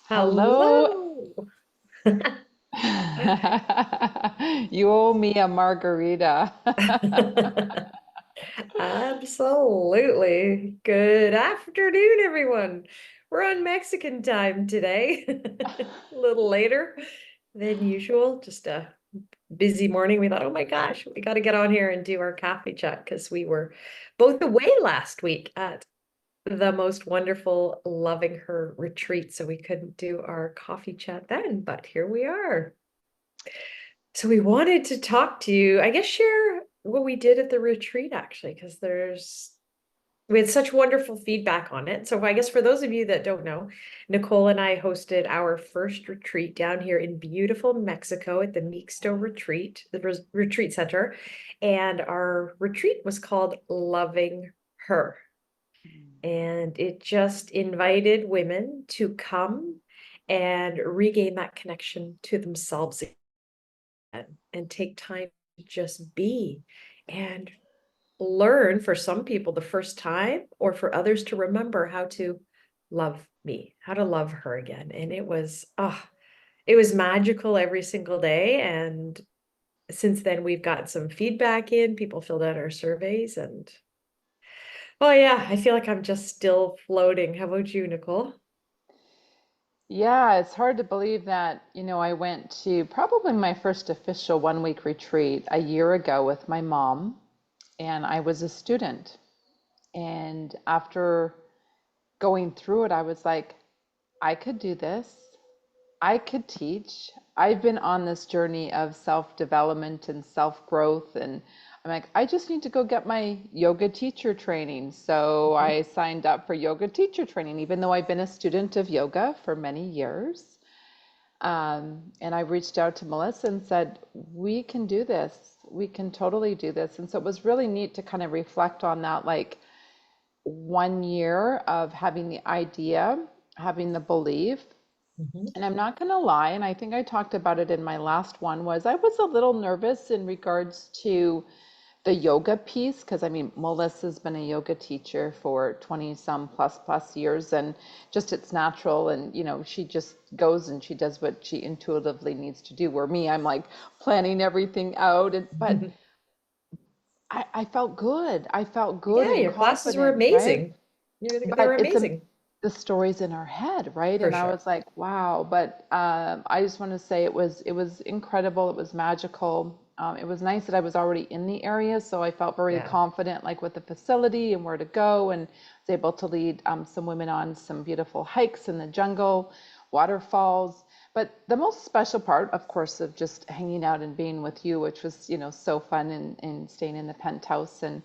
Hello. Hello. You owe me a margarita. Absolutely. Good afternoon, everyone. We're on Mexican time today. A little later than usual. Just a busy morning. We thought, oh my gosh, we got to get on here and do our coffee chat because we were both away last week at the most wonderful Loving Her retreat. So we couldn't do our coffee chat then, but here we are. So we wanted to talk to you, I guess share what we did at the retreat actually, because we had such wonderful feedback on it. So I guess for those of you that don't know, Nicole and I hosted our first retreat down here in beautiful Mexico at the Mixto Retreat, the retreat center. And our retreat was called Loving Her. And it just invited women to come and regain that connection to themselves and take time to just be and learn for some people the first time or for others to remember how to love me, how to love her again. And it was magical every single day. And since then we've got some feedback in, people filled out our surveys and oh yeah, I feel like I'm just still floating. How about you, Nicole? Yeah, it's hard to believe that, I went to probably my first official 1 week retreat a year ago with my mom, and I was a student. And after going through it, I was like, I could do this. I could teach. I've been on this journey of self-development and self-growth, and I'm like, I just need to go get my yoga teacher training. So Mhm. I signed up for yoga teacher training, even though I've been a student of yoga for many years. And I reached out to Melissa and said, we can do this. We can totally do this. And so it was really neat to kind of reflect on that, like 1 year of having the idea, having the belief, Mhm. and I'm not going to lie, and I think I talked about it in my last one, was I was a little nervous in regards to the yoga piece, because I mean, Melissa's been a yoga teacher for 20 some plus years, and just it's natural, and she just goes and she does what she intuitively needs to do. Where me, I'm like planning everything out, but I felt good. I felt good Yeah, and your classes were confident, right? amazing. They But were it's a amazing the stories in our head, right? for And I sure. was like, wow. But I just want to say it was incredible. It was magical. It was nice that I was already in the area, so I felt very Yeah. confident, like with the facility and where to go, and was able to lead some women on some beautiful hikes in the jungle, waterfalls. But the most special part, of course, of just hanging out and being with you, which was, so fun and staying in the penthouse and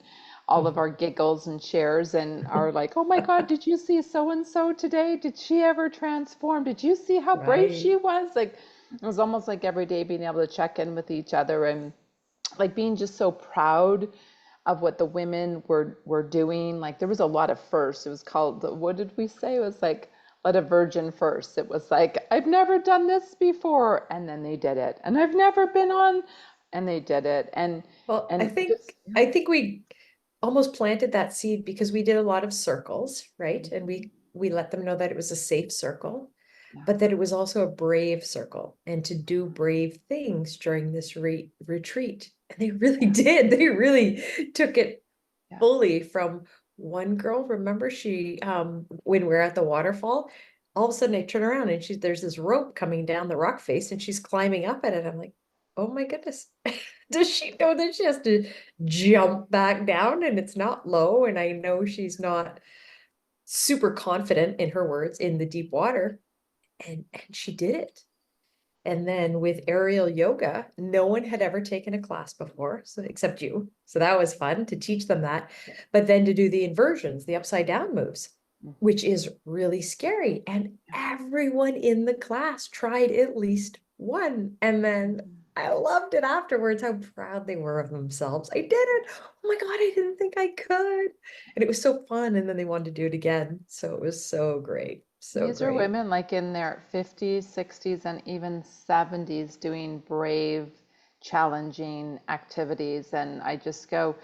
all of our giggles and shares and our like, oh my God, did you see so and so today? Did she ever transform? Did you see how brave Right. she was? Like, it was almost like every day being able to check in with each other and like being just so proud of what the women were doing. Like there was a lot of firsts. It was called, what did we say? It was like let a virgin first. It was like, I've never done this before, and then they did it. And I've never been on, and they did it. Well, I And think just yeah, I think we almost planted that seed because we did a lot of circles, right? And mhm, we let them know that it was a safe circle, yeah. but that it was also a brave circle and to do brave things during this retreat. And they really Yeah, did. They really took it yeah. fully from one girl. Remember, she when we are at the waterfall, all of a sudden I turn around and there's this rope coming down the rock face and she's climbing up at it. I'm like, oh my goodness. Does she know that she has to jump back down and it's not low? And I know she's not super confident in her words in the deep water. And she did it. And then with aerial yoga, no one had ever taken a class before, so except you. So that was fun to teach them that. But then to do the inversions, the upside down moves, Mhm. which is really scary. And everyone in the class tried at least one. And then I loved it afterwards, how proud they were of themselves. I did it. Oh my God, I didn't think I could. And it was so fun. And then they wanted to do it again. So it was so great. So These are great. women like in their 50s, 60s, and even 70s doing brave, challenging activities. And I just go,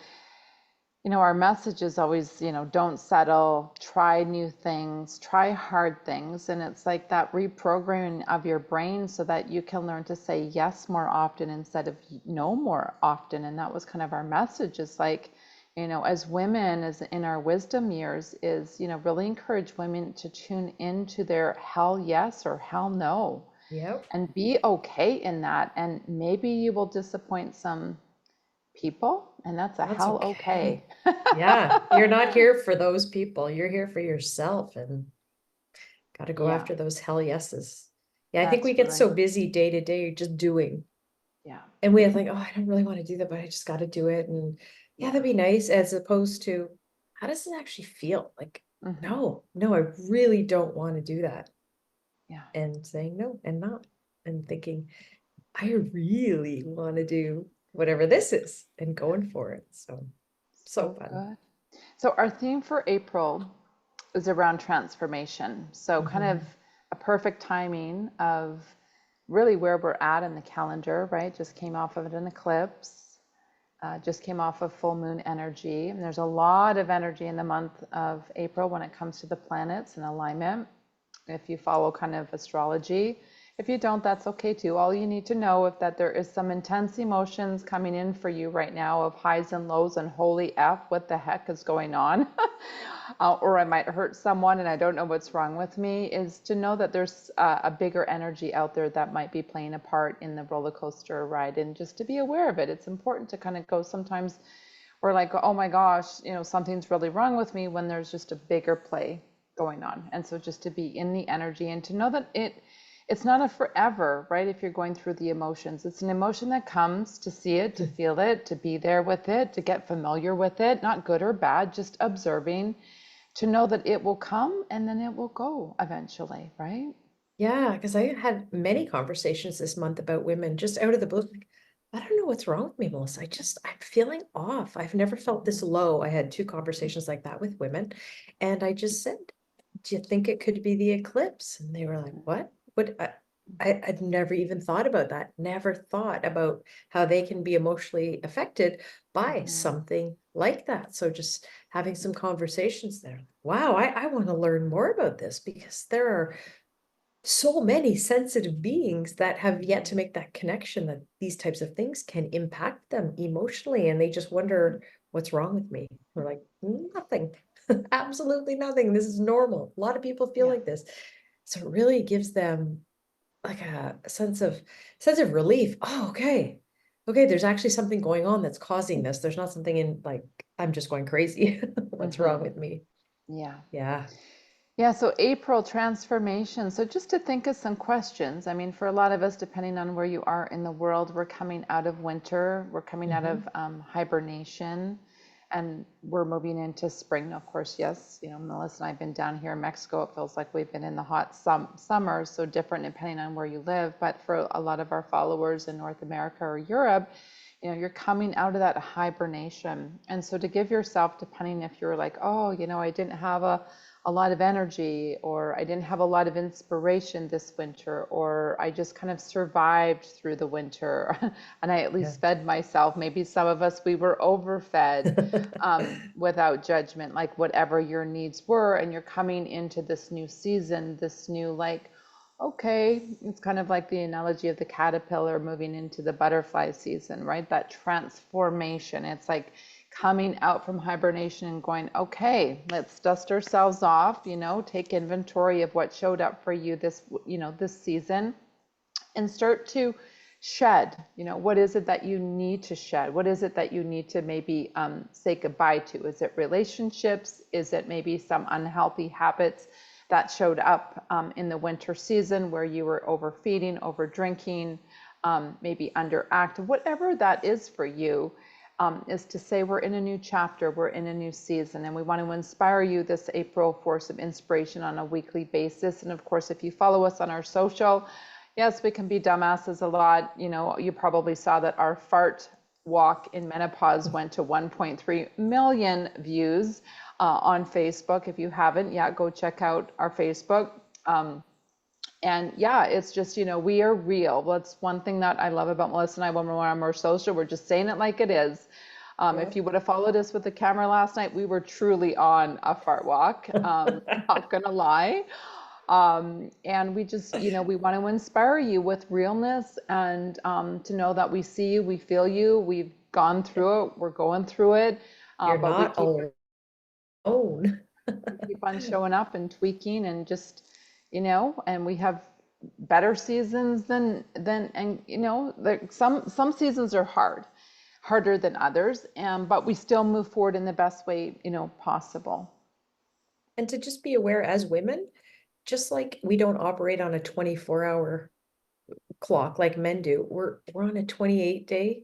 our message is always, don't settle, try new things, try hard things. And it's like that reprogramming of your brain so that you can learn to say yes more often instead of no more often. And that was kind of our message is like, as women, as in our wisdom years, is, really encourage women to tune into their hell yes or hell no Yep. and be okay in that. And maybe you will disappoint some people, and that's a That's hell okay. okay. Yeah, you're not here for those people. You're here for yourself and got to go Yeah, after those hell yeses. Yeah, I think we that's get so right. busy day to day just doing. Yeah, And we have like, oh, I don't really want to do that, but I just got to do it. And yeah, that'd yeah. be nice as opposed to how does it actually feel? Like, Hmm. no, no, I really don't want to do that. Yeah, And saying no and not and thinking, I really want to do whatever this is and yeah. going for it. So, so So fun. good. So our theme for April is around transformation. So kind of Mhm. a perfect timing of really where we're at in the calendar, right? Just came off of an eclipse, just came off of full moon energy. And there's a lot of energy in the month of April when it comes to the planets and alignment. If you follow kind of astrology. If you don't, that's okay too. All you need to know is that there is some intense emotions coming in for you right now of highs and lows and holy F, what the heck is going on? Or I might hurt someone and I don't know what's wrong with me, is to know that there's a bigger energy out there that might be playing a part in the roller coaster ride and just to be aware of it. It's important to kind of go sometimes we're like, oh my gosh, something's really wrong with me when there's just a bigger play going on. And so just to be in the energy and to know that it's not a forever, right? If you're going through the emotions, it's an emotion that comes to see it, to feel it, to be there with it, to get familiar with it, not good or bad, just observing, to know that it will come and then it will go eventually, right? Yeah, because I had many conversations this month about women just out of the blue. Like, I don't know what's wrong with me, Melissa. I'm feeling off. I've never felt this low. I had two conversations like that with women. And I just said, do you think it could be the eclipse? And they were like, what? What? I'd never even thought about that. Never thought about how they can be emotionally affected by Mm-hmm. something like that. So just having some conversations there. Wow, I want to learn more about this because there are so many sensitive beings that have yet to Mm-hmm. make that connection that these types of things can impact them emotionally and they just wonder what's wrong with me. We're like, nothing. Absolutely nothing. This is normal. A lot of people feel Yeah. like this. So it really gives them like a sense of relief. Oh, okay. Okay, there's actually something going on that's causing this. There's not something in like I'm just going crazy. What's wrong Mm-hmm. with me? Yeah. Yeah. Yeah, so April transformation. So just to think of some questions. I mean, for a lot of us, depending on where you are in the world, we're coming out of winter, we're coming out of Hmm. hibernation, and we're moving into spring. Of course, yes, Melissa and I've been down here in Mexico. It feels like we've been in the hot summer, so different depending on where you live. But for a lot of our followers in North America or Europe, you're coming out of that hibernation. And so to give yourself, depending if you're like, oh, I didn't have a lot of energy, or I didn't have a lot of inspiration this winter, or I just kind of survived through the winter and I at Yeah. least fed myself. Maybe some of us, we were overfed without judgment, like whatever your needs were. And you're coming into this new season, this new, like, okay, it's kind of like the analogy of the caterpillar moving into the butterfly season, right? That transformation. It's like coming out from hibernation and going, okay, let's dust ourselves off, take inventory of what showed up for you this season and start to shed. What is it that you need to shed? What is it that you need to maybe say goodbye to? Is it relationships? Is it maybe some unhealthy habits that showed up in the winter season where you were overfeeding, over drinking, maybe underactive, whatever that is for you? Is to say we're in a new chapter, we're in a new season, and we want to inspire you this April for some inspiration on a weekly basis. And of course, if you follow us on our social, yes, we can be dumbasses a lot. You probably saw that our fart walk in menopause went to 1.3 million views on Facebook. If you haven't yet, go check out our Facebook. And yeah, it's just, we are real. That's one thing that I love about Melissa and I when we're on our social. We're just saying it like it is. Yeah. If you would have followed us with the camera last night, we were truly on a fart walk. Not gonna lie. And we just, we want to inspire you with realness and to know that we see you, we feel you, we've gone through it, we're going through it, You're but we not keep alone. we keep on showing up and tweaking and just, and we have better seasons than and like some seasons are harder than others, and but we still move forward in the best way, possible. And to just be aware as women, just like we don't operate on a 24-hour clock like men do, we're on a 28-day,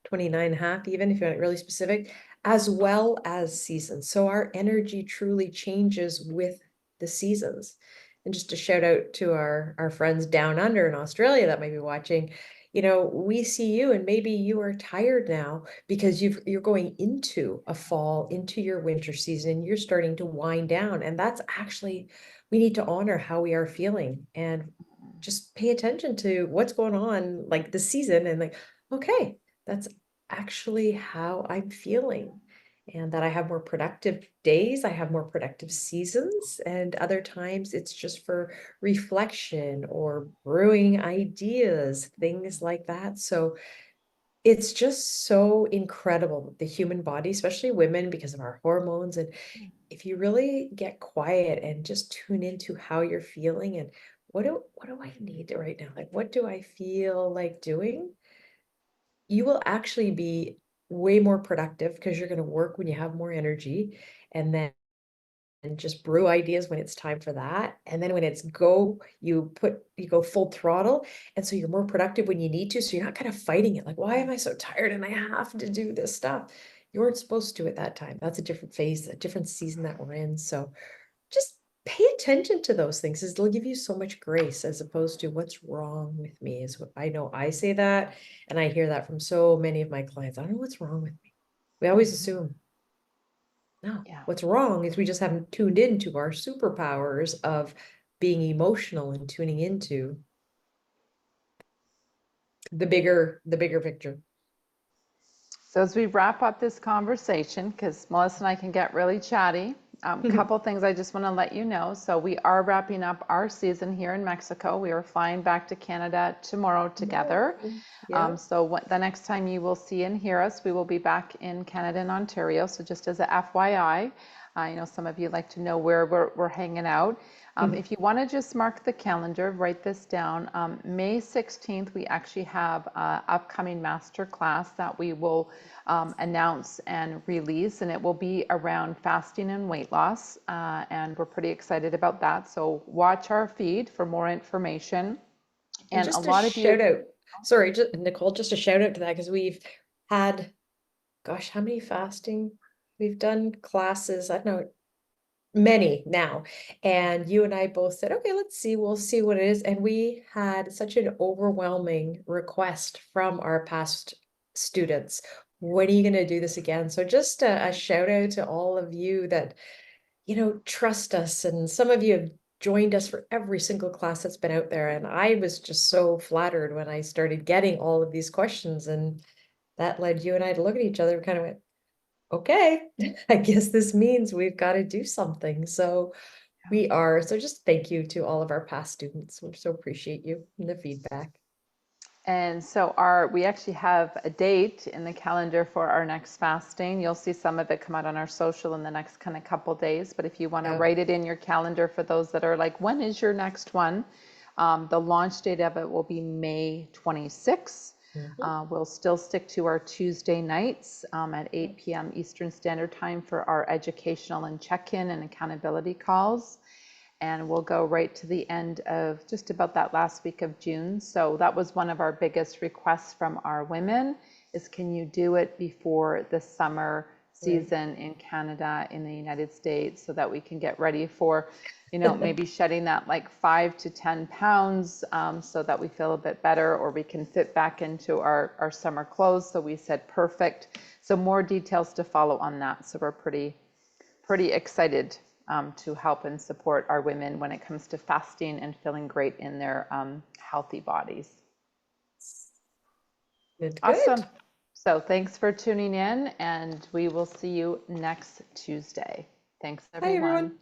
29 and a half, even if you want it really specific, as well as seasons. So our energy truly changes with the seasons. And just a shout out to our friends down under in Australia that might be watching, we see you and maybe you are tired now because you're going into a fall, into your winter season, you're starting to wind down. And that's actually, we need to honor how we are feeling and just pay attention to what's going on, like the season, and like, okay, that's actually how I'm feeling. And that I have more productive days, I have more productive seasons, and other times it's just for reflection or brewing ideas, things like that. So it's just so incredible, the human body, especially women, because of our hormones. And if you really get quiet and just tune into how you're feeling and what do I need right now? Like, what do I feel like doing? You will actually be way more productive because you're going to work when you have more energy, and then and just brew ideas when it's time for that. And then when it's go, you go full throttle. And so you're more productive when you need to. So you're not kind of fighting it. Like, why am I so tired and I have to do this stuff? You weren't supposed to at that time. That's a different phase, a different season that we're in. So just pay attention to those things, is it'll give you so much grace as opposed to what's wrong with me, is what I know. I say that and I hear that from so many of my clients. I don't know what's wrong with me. We always Mhm. assume, no, Yeah. what's wrong is we just haven't tuned into our superpowers of being emotional and tuning into the bigger picture. So as we wrap up this conversation, because Melissa and I can get really chatty, a couple things I just want to let you know. So we are wrapping up our season here in Mexico. We are flying back to Canada tomorrow together. Yeah. The next time you will see and hear us, we will be back in Canada and Ontario. So just as a FYI, I know some of you like to know where we're hanging out. If you want to just mark the calendar, write this down. May 16th, we actually have an upcoming master class that we will announce and release, and it will be around fasting and weight loss. And we're pretty excited about that. So watch our feed for more information. And And a just a lot of you, shout out, sorry, just, Nicole, just a shout out to that because we've had, gosh, how many fasting? We've done classes, I don't know, many now. And you and I both said, okay, let's see, we'll see what it is. And we had such an overwhelming request from our past students. When are you going to do this again? So just a shout out to all of you that, trust us. And some of you have joined us for every single class that's been out there. And I was just so flattered when I started getting all of these questions. And that led you and I to look at each other and kind of went, okay, I guess this means we've got to do something. So we are. So just thank you to all of our past students. We so appreciate you and the feedback. and so we actually have a date in the calendar for our next fasting. You'll see some of it come out on our social in the next kind of couple days. But if you want to Yeah. write it in your calendar for those that are like, when is your next one? The launch date of it will be May 26th. Mhm. We'll still stick to our Tuesday nights at 8 p.m. Eastern Standard Time for our educational and check-in and accountability calls. And we'll go right to the end of just about that last week of June. So that was one of our biggest requests from our women, is can you do it before the summer Right. season in Canada, in the United States, so that we can get ready for, maybe shedding that like 5 to 10 pounds, so that we feel a bit better, or we can fit back into our summer clothes. So we said perfect. So more details to follow on that. So we're pretty excited to help and support our women when it comes to fasting and feeling great in their healthy bodies. Good, Awesome. good. So thanks for tuning in, and we will see you next Tuesday. Thanks, Bye, everyone. everyone.